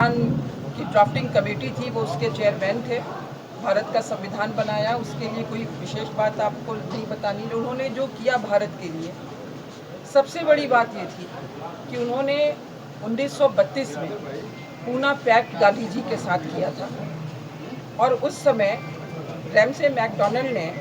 की drafting committee थी, वो उसके चेयरमैन थे। भारत का संविधान बनाया, उसके लिए कोई विशेष बात आपको नहीं बतानी। उन्होंने जो किया भारत के लिए, सबसे बड़ी बात ये थी कि उन्होंने 1932 में पूना पैक्ट गांधी जी के साथ किया था और उस समय रैमसे मैकडॉनल्ड ने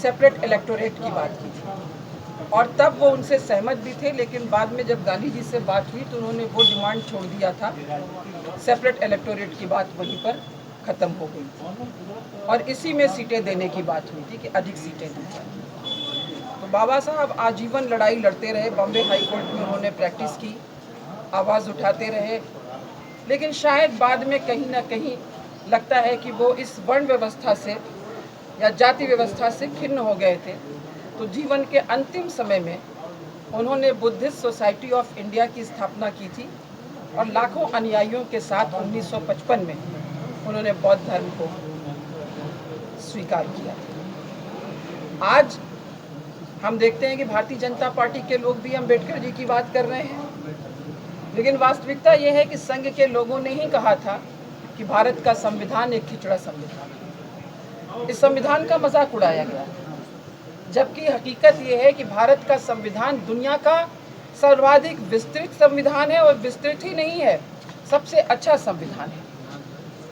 सेपरेट इलेक्टोरेट की बात की थी और तब वो उनसे सहमत भी थे, लेकिन बाद में जब गांधी जी से बात हुई तो उन्होंने वो डिमांड छोड़ दिया था। सेपरेट इलेक्टोरेट की बात वहीं पर ख़त्म हो गई थी और इसी में सीटें देने की बात हुई थी कि अधिक सीटें दी जाए। तो बाबा साहब आजीवन लड़ाई लड़ते रहे। बॉम्बे हाई कोर्ट में उन्होंने प्रैक्टिस की, आवाज़ उठाते रहे, लेकिन शायद बाद में कहीं ना कहीं लगता है कि वो इस वर्ण व्यवस्था से या जाति व्यवस्था से खिन्न हो गए थे। तो जीवन के अंतिम समय में उन्होंने बुद्धिस्ट सोसाइटी ऑफ इंडिया की स्थापना की थी और लाखों अनुयायियों के साथ 1955 में उन्होंने बौद्ध धर्म को स्वीकार किया। आज हम देखते हैं कि भारतीय जनता पार्टी के लोग भी अम्बेडकर जी की बात कर रहे हैं, लेकिन वास्तविकता यह है कि संघ के लोगों ने ही कहा था कि भारत का संविधान एक खिचड़ा संविधान है। इस संविधान का मजाक उड़ाया गया, जबकि हकीकत यह है कि भारत का संविधान दुनिया का सर्वाधिक विस्तृत संविधान है और विस्तृत ही नहीं है, सबसे अच्छा संविधान है,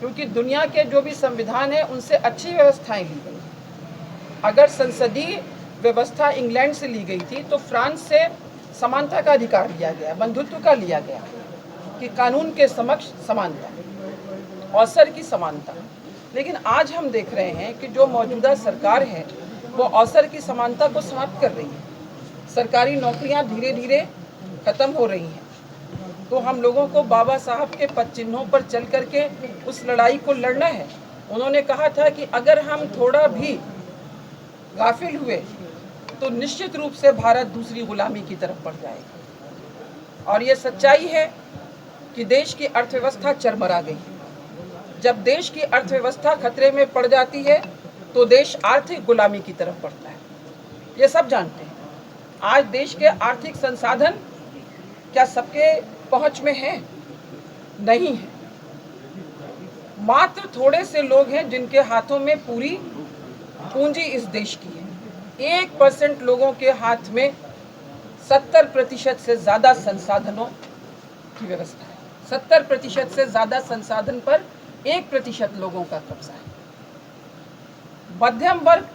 क्योंकि दुनिया के जो भी संविधान है उनसे अच्छी व्यवस्थाएं ली गई। अगर संसदीय व्यवस्था इंग्लैंड से ली गई थी तो फ्रांस से समानता का अधिकार लिया गया, बंधुत्व का लिया गया कि कानून के समक्ष समानता, अवसर की समानता। लेकिन आज हम देख रहे हैं कि जो मौजूदा सरकार है वो अवसर की समानता को समाप्त कर रही है। सरकारी नौकरियां धीरे धीरे खत्म हो रही हैं। तो हम लोगों को बाबा साहब के पद चिन्हों पर चल करके उस लड़ाई को लड़ना है। उन्होंने कहा था कि अगर हम थोड़ा भी गाफिल हुए तो निश्चित रूप से भारत दूसरी गुलामी की तरफ बढ़ जाएगा। और ये सच्चाई है कि देश की अर्थव्यवस्था चरमरा गई। जब देश की अर्थव्यवस्था खतरे में पड़ जाती है तो देश आर्थिक गुलामी की तरफ बढ़ता है, ये सब जानते हैं। आज देश के आर्थिक संसाधन क्या सबके पहुंच में हैं? नहीं है। मात्र थोड़े से लोग हैं जिनके हाथों में पूरी पूंजी इस देश की है। 1% लोगों के हाथ में 70% से ज़्यादा संसाधनों की व्यवस्था है। 70% से ज़्यादा संसाधन पर 1% लोगों का कब्जा है। मध्यम वर्ग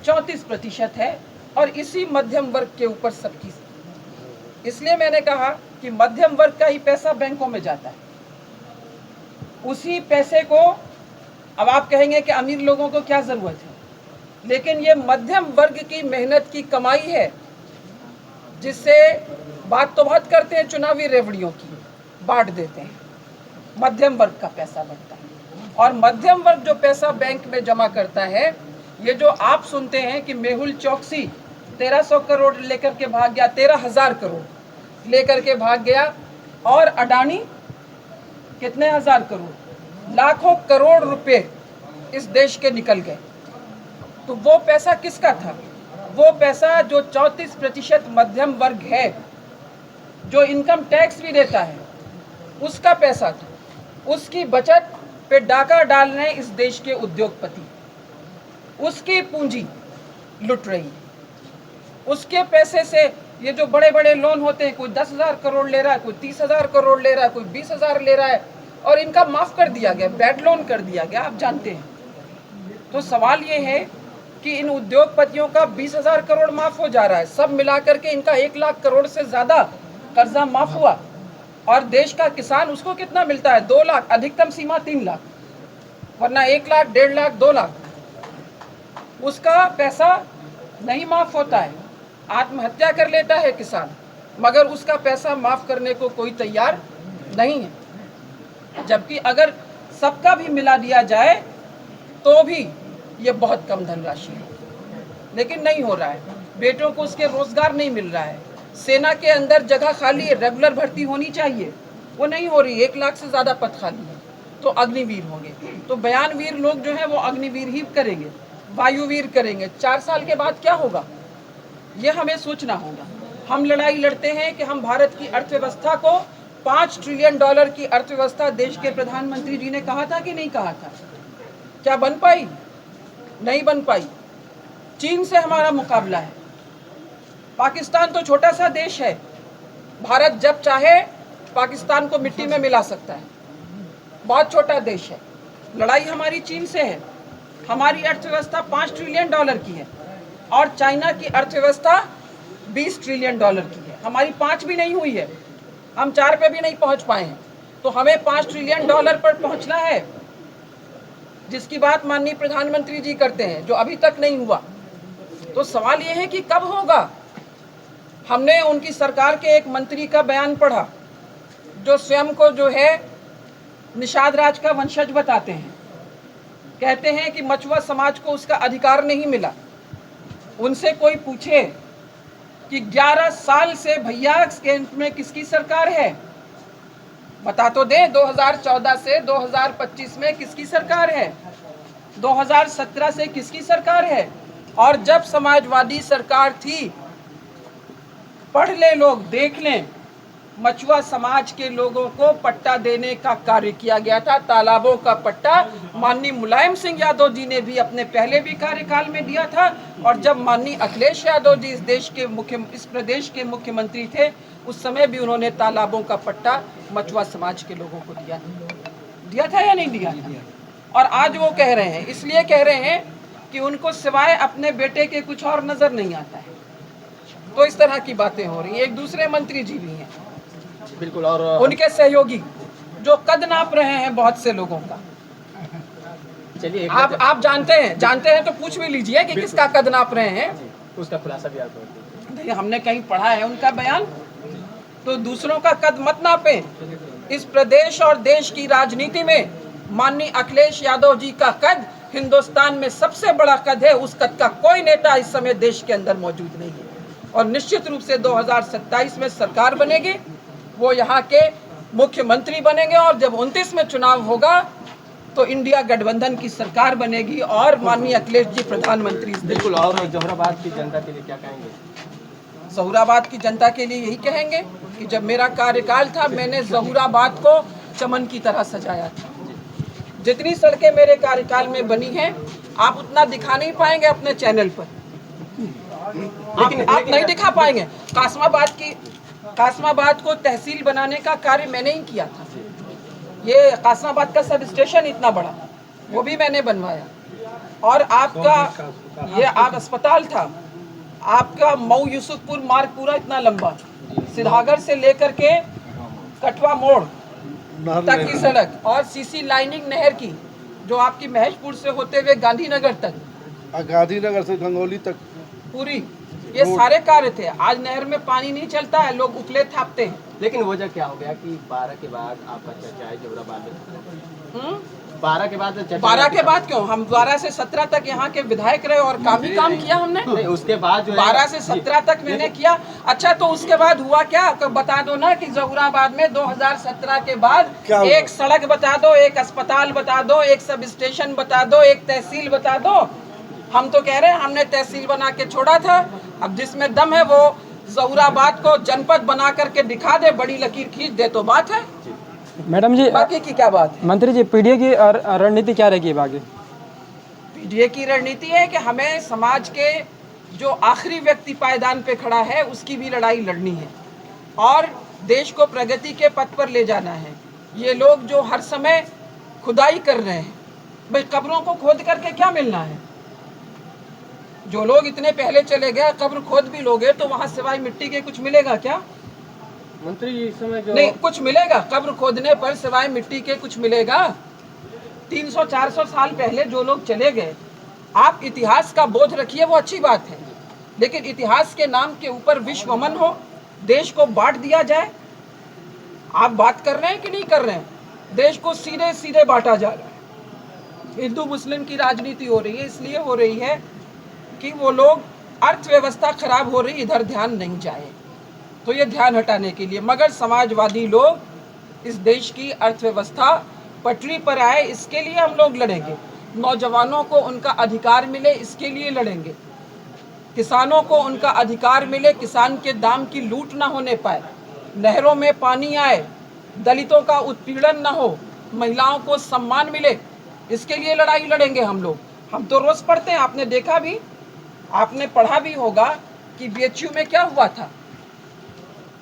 34% है और इसी मध्यम वर्ग के ऊपर सबकी। इसलिए मैंने कहा कि मध्यम वर्ग का ही पैसा बैंकों में जाता है। उसी पैसे को अब आप कहेंगे कि अमीर लोगों को क्या ज़रूरत है, लेकिन ये मध्यम वर्ग की मेहनत की कमाई है, जिससे बात तो बहुत करते हैं चुनावी रेवड़ियों की, बांट देते हैं। मध्यम वर्ग का पैसा बढ़ता है और मध्यम वर्ग जो पैसा बैंक में जमा करता है, ये जो आप सुनते हैं कि मेहुल चौकसी 1300 करोड़ लेकर के भाग गया, 13,000 करोड़ लेकर के भाग गया, और अडानी कितने हजार करोड़, लाखों करोड़ रुपए इस देश के निकल गए। तो वो पैसा किसका था? वो पैसा जो 34% मध्यम वर्ग है, जो इनकम टैक्स भी देता है, उसका पैसा था। उसकी बचत पे डाका डाल रहे इस देश के उद्योगपति, उसकी पूंजी लुट रही है। उसके पैसे से ये जो बड़े बड़े लोन होते हैं, कोई 10,000 करोड़ ले रहा है, कोई 30,000 करोड़ ले रहा है, कोई 20,000 ले रहा है, और इनका माफ कर दिया गया, बैड लोन कर दिया गया, आप जानते हैं। तो सवाल ये है कि इन उद्योगपतियों का 20,000 करोड़ माफ हो जा रहा है, सब मिलाकर के इनका 1 लाख करोड़ से ज्यादा कर्जा माफ हुआ, और देश का किसान उसको कितना मिलता है? 2 लाख, अधिकतम सीमा 3 लाख, वरना 1 लाख, 1.5 लाख, 2 लाख। उसका पैसा नहीं माफ होता है, आत्महत्या कर लेता है किसान, मगर उसका पैसा माफ करने को कोई तैयार नहीं है। जबकि अगर सबका भी मिला दिया जाए तो भी ये बहुत कम धनराशि है, लेकिन नहीं हो रहा है। बेटों को उसके रोजगार नहीं मिल रहा है। सेना के अंदर जगह खाली है, रेगुलर भर्ती होनी चाहिए, वो नहीं हो रही। 1 लाख से ज़्यादा पद खाली है, तो अग्निवीर होंगे, तो बयानवीर लोग जो हैं वो अग्निवीर ही करेंगे, वायुवीर करेंगे। 4 साल के बाद क्या होगा, ये हमें सोचना होगा। हम लड़ाई लड़ते हैं कि हम भारत की अर्थव्यवस्था को $5 ट्रिलियन की अर्थव्यवस्था देश के प्रधानमंत्री जी ने कहा था कि नहीं कहा था? क्या बन पाई? नहीं बन पाई। चीन से हमारा मुकाबला है। पाकिस्तान तो छोटा सा देश है, भारत जब चाहे पाकिस्तान को मिट्टी में मिला सकता है। बहुत छोटा देश है। लड़ाई हमारी चीन से है। हमारी अर्थव्यवस्था $5 ट्रिलियन की है और चाइना की अर्थव्यवस्था $20 ट्रिलियन की है। हमारी 5 भी नहीं हुई है, हम 4 पे भी नहीं पहुंच पाए हैं। तो हमें $5 ट्रिलियन पर पहुंचना है, जिसकी बात माननीय प्रधानमंत्री जी करते हैं, जो अभी तक नहीं हुआ। तो सवाल यह है कि कब होगा? हमने उनकी सरकार के एक मंत्री का बयान पढ़ा, जो स्वयं को जो है निषाद राज का वंशज बताते हैं। कहते हैं कि मछुआ समाज को उसका अधिकार नहीं मिला। उनसे कोई पूछे कि 11 साल से भैया केंद्र में किसकी सरकार है, बता तो दे। 2014 से 2025 में किसकी सरकार है? 2017 से किसकी सरकार है? और जब समाजवादी सरकार थी, पढ़ ले लोग, देख लें, मछुआ समाज के लोगों को पट्टा देने का कार्य किया गया था। तालाबों का पट्टा माननीय मुलायम सिंह यादव जी ने भी अपने पहले भी कार्यकाल में दिया था, और जब माननीय अखिलेश यादव जी इस प्रदेश के मुख्यमंत्री थे, उस समय भी उन्होंने तालाबों का पट्टा मछुआ समाज के लोगों को दिया था या नहीं दिया था? और आज वो कह रहे हैं, इसलिए कह रहे हैं कि उनको सिवाय अपने बेटे के कुछ और नजर नहीं आता है। तो इस तरह की बातें हो रही हैं। एक दूसरे मंत्री जी भी हैं, बिल्कुल, और उनके सहयोगी जो कद नाप रहे हैं बहुत से लोगों का। चलिए, आप जानते हैं तो पूछ भी लीजिए कि किसका कद नाप रहे हैं। उसका खुलासा भी आप कर दीजिए। नहीं, हमने कहीं पढ़ा है उनका बयान, तो दूसरों का कद मत नापे। इस प्रदेश और देश की राजनीति में माननीय अखिलेश यादव जी का कद हिंदुस्तान में सबसे बड़ा कद है। उस कद का कोई नेता इस समय देश के अंदर मौजूद नहीं है, और निश्चित रूप से 2027 में सरकार बनेगी, वो यहाँ के मुख्यमंत्री बनेंगे, और जब 29 में चुनाव होगा तो इंडिया गठबंधन की सरकार बनेगी और माननीय अखिलेश जी प्रधानमंत्री। बिल्कुल, और जौहराबाद की जनता के लिए क्या कहेंगे? जहूराबाद की जनता के लिए यही कहेंगे कि जब मेरा कार्यकाल था, मैंने जहूराबाद को चमन की तरह सजाया था। जितनी सड़कें मेरे कार्यकाल में बनी हैं, आप उतना दिखा नहीं पाएंगे अपने चैनल पर। आप नहीं दिखा पाएंगे। कासमाबाद को तहसील बनाने का कार्य मैंने ही किया था। ये कासमाबाद का सब स्टेशन इतना बड़ा, वो भी मैंने बनवाया। और आपका ये आप अस्पताल था, आपका मऊ यूसुफपुर मार्ग पूरा इतना लंबा, सिद्धागर से लेकर के कटवा मोड़ तक की सड़क, और सीसी लाइनिंग नहर की, जो आपकी महेशपुर से होते हुए गांधीनगर तक, गांधीनगर से गंगोली तक पूरी, ये सारे कार्य थे। आज नहर में पानी नहीं चलता है, लोग उकले थापते हैं। लेकिन वजह क्या हो गया कि 12 के बाद आपका चर्चा है जौहराबाद में? 12 के बाद 12 के बाद क्यों? हम 12 से 17 तक यहाँ के विधायक रहे और काम किया हमने। उसके बाद जो 12 से 17 तक मैंने किया। अच्छा, तो उसके बाद हुआ क्या? तो बता दो ना कि जहूराबाद में 2017 के बाद एक सड़क बता दो, एक अस्पताल बता दो, एक सब स्टेशन बता दो, एक तहसील बता दो। हम तो कह रहे हैं हमने तहसील बना के छोड़ा था। अब जिसमें दम है वो जहूराबाद को जनपद बना करके दिखा दे, बड़ी लकीर खींच दे तो बात है। मैडम जी, बाकी की क्या बात है? मंत्री जी, पीडीए की रणनीति क्या रहेगी आगे? पीडीए की रणनीति है कि हमें समाज के जो आखिरी व्यक्ति पायदान पे खड़ा है उसकी भी लड़ाई लड़नी है और देश को प्रगति के पथ पर ले जाना है। ये लोग जो हर समय खुदाई कर रहे हैं, भाई कब्रों को खोद करके क्या मिलना है? जो लोग इतने पहले चले गए, कब्र खोद भी लोगे तो वहां सिवाय मिट्टी के कुछ मिलेगा क्या? मंत्री जी, इस समय जो नहीं, कुछ मिलेगा? कब्र खोदने पर सिवाय मिट्टी के कुछ मिलेगा? 300-400 साल पहले जो लोग चले गए, आप इतिहास का बोध रखिए, वो अच्छी बात है, लेकिन इतिहास के नाम के ऊपर विश्वमन हो, देश को बांट दिया जाए। आप बात कर रहे हैं कि नहीं कर रहे हैं? देश को सीधे सीधे बांटा जा रहा है। हिंदू मुस्लिम की राजनीति हो रही है, इसलिए हो रही है कि वो लोग, अर्थव्यवस्था खराब हो रही, इधर ध्यान नहीं जाए, तो ये ध्यान हटाने के लिए। मगर समाजवादी लोग इस देश की अर्थव्यवस्था पटरी पर आए, इसके लिए हम लोग लड़ेंगे। नौजवानों को उनका अधिकार मिले, इसके लिए लड़ेंगे। किसानों को उनका अधिकार मिले, किसान के दाम की लूट ना होने पाए, नहरों में पानी आए, दलितों का उत्पीड़न ना हो, महिलाओं को सम्मान मिले, इसके लिए लड़ाई लड़ेंगे हम लोग। हम तो रोज पढ़ते हैं, आपने देखा भी, आपने पढ़ा भी होगा कि बीएचयू में क्या हुआ था।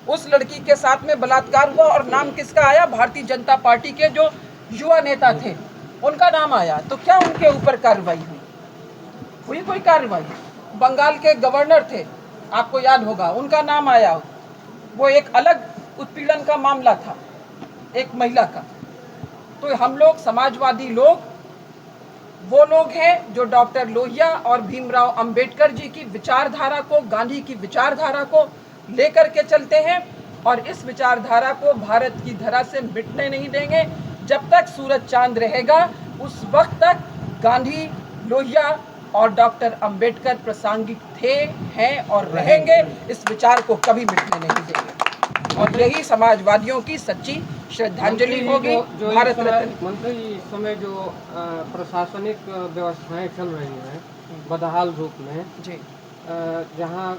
उस लड़की के साथ में बलात्कार हुआ और नाम किसका आया? भारतीय जनता पार्टी के जो युवा नेता थे उनका नाम आया। तो क्या उनके ऊपर कार्रवाई हुई? कोई कार्रवाई? बंगाल के गवर्नर थे, आपको याद होगा, उनका नाम आया। वो एक अलग उत्पीड़न का मामला था, एक महिला का। तो हम लोग समाजवादी लोग वो लोग हैं जो डॉक्टर लोहिया और भीमराव अंबेडकर जी की विचारधारा को, गांधी की विचारधारा को लेकर के चलते हैं और इस विचारधारा को भारत की धरा से मिटने नहीं देंगे। जब तक सूरज चांद रहेगा उस वक्त तक गांधी, लोहिया और डॉक्टर अंबेडकर प्रासंगिक थे, हैं और रहेंगे। इस विचार को कभी मिटने नहीं देंगे और यही समाजवादियों की सच्ची श्रद्धांजलि होगी। भारत रत्न मंत्री जी, इस समय जो प्रशासनिक व्यवस्थाएं चल रही हैं बदहाल रूप में जी, जहां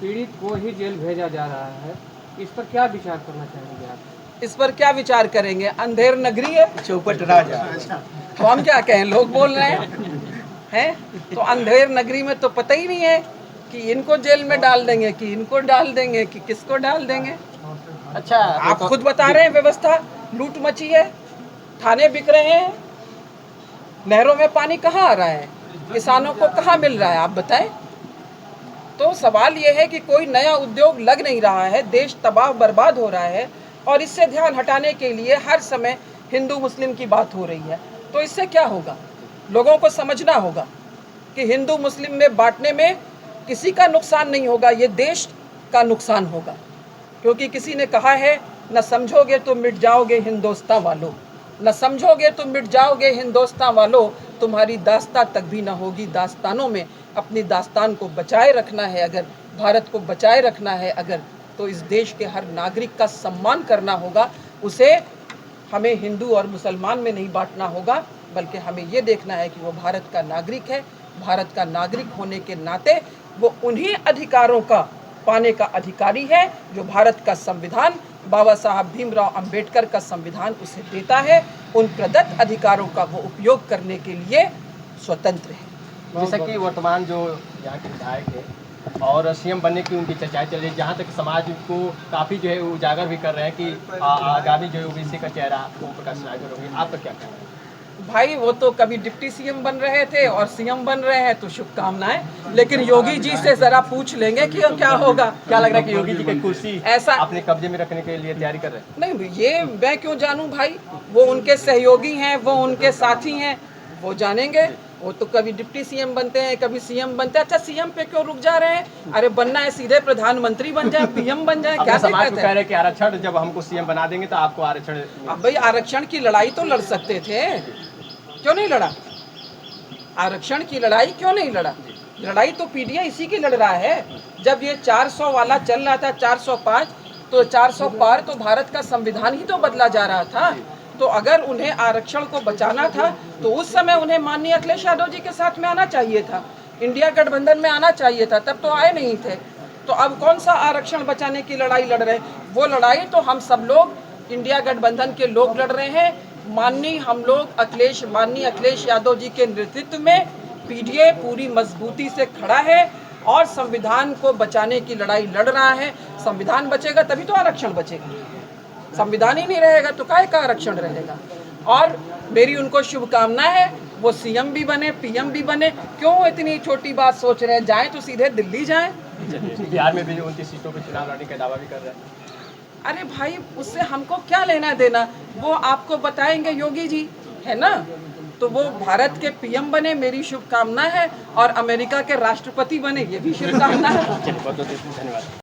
पीड़ित को ही जेल भेजा जा रहा है, इस पर क्या विचार करना चाहेंगे आप? इस पर क्या विचार करेंगे? अंधेर नगरी है, चौपट राजा। तो हम क्या कहें? लोग बोल रहे हैं तो अंधेर नगरी में तो पता ही नहीं है कि इनको जेल में डाल देंगे कि इनको डाल देंगे कि किसको डाल देंगे। अच्छा, आप खुद बता रहे हैं, व्यवस्था लूट मची है, थाने बिक रहे हैं, नहरों में पानी कहाँ आ रहा है, किसानों को कहाँ मिल रहा है, आप बताएं। तो सवाल ये है कि कोई नया उद्योग लग नहीं रहा है, देश तबाह बर्बाद हो रहा है और इससे ध्यान हटाने के लिए हर समय हिंदू मुस्लिम की बात हो रही है। तो इससे क्या होगा? लोगों को समझना होगा कि हिंदू मुस्लिम में बांटने में किसी का नुकसान नहीं होगा, ये देश का नुकसान होगा। क्योंकि किसी ने कहा है, न समझोगे तो मिट जाओगे हिंदुस्तान वालों, न समझोगे तो मिट जाओगे हिंदुस्तान वालों, तुम्हारी दास्तां तक भी न होगी दास्तानों में। अपनी दास्तान को बचाए रखना है अगर, भारत को बचाए रखना है अगर, तो इस देश के हर नागरिक का सम्मान करना होगा। उसे हमें हिंदू और मुसलमान में नहीं बांटना होगा, बल्कि हमें ये देखना है कि वो भारत का नागरिक है। भारत का नागरिक होने के नाते वो उन्हीं अधिकारों का पाने का अधिकारी है जो भारत का संविधान, बाबा साहब भीमराव अंबेडकर का संविधान उसे देता है। उन प्रदत्त अधिकारों का वो उपयोग करने के लिए स्वतंत्र है। जैसा कि वर्तमान जो यहाँ के विधायक है और सीएम बनने की उनकी चर्चाएं चल रही है, जहाँ तक समाज को काफ़ी जो है उजागर भी कर रहे हैं कि आगामी जो है ओबीसी का चेहरा ओम प्रकाश नागर होगी। आपका क्या कहना है? भाई वो तो कभी डिप्टी सीएम बन रहे थे और सीएम बन रहे हैं, तो शुभकामनाएं। लेकिन योगी जी से जरा पूछ लेंगे कि क्या होगा। क्या लग रहा है कि योगी जी की कुर्सी ऐसा अपने कब्जे में रखने के लिए तैयारी कर रहे हैं? नहीं, ये मैं क्यों जानूं भाई, वो उनके सहयोगी हैं, वो उनके साथी हैं, वो जानेंगे। वो तो कभी डिप्टी सीएम बनते हैं, कभी सीएम बनते हैं। अच्छा, सीएम पे क्यों रुक जा रहे हैं? अरे बनना है सीधे प्रधानमंत्री बन जाए, पीएम बन जाए, क्या समाज को दिक्कत कह है? रहे हैं कि आरक्षण जब हमको सीएम बना देंगे तो आपको आरक्षण। अब भाई आरक्षण की लड़ाई तो लड़ सकते थे, क्यों नहीं लड़ा? आरक्षण की लड़ाई क्यों नहीं लड़ा? लड़ाई तो पीडीआई इसी की लड़ रहा है। जब ये 400 वाला चल रहा था, 405, तो 400 पार तो भारत का संविधान ही तो बदला जा रहा था। तो अगर उन्हें आरक्षण को बचाना था तो उस समय उन्हें माननीय अखिलेश यादव जी के साथ में आना चाहिए था, इंडिया गठबंधन में आना चाहिए था, तब तो आए नहीं थे। तो अब कौन सा आरक्षण बचाने की लड़ाई लड़ रहे हैं? वो लड़ाई तो हम सब लोग इंडिया गठबंधन के लोग लड़ रहे हैं। माननीय अखिलेश यादव जी के नेतृत्व में पीडीए पूरी मजबूती से खड़ा है और संविधान को बचाने की लड़ाई लड़ रहा है। संविधान बचेगा तभी तो आरक्षण बचेगा, संविधान ही नहीं रहेगा तो काहे का आरक्षण रहेगा। और मेरी उनको शुभकामना है, वो सीएम भी बने, पीएम भी बने। क्यों इतनी छोटी बात सोच रहे हैं? जाएं तो सीधे दिल्ली जाएं। बिहार में भी 29 सीटों पर चुनाव लड़ने का दावा भी कर रहे हैं। अरे भाई, उससे हमको क्या लेना देना, वो आपको बताएंगे योगी जी, है ना। तो वो भारत के पीएम बने, मेरी शुभकामना है, और अमेरिका के राष्ट्रपति बने, ये भी शुभकामना है। बहुत बहुत धन्यवाद।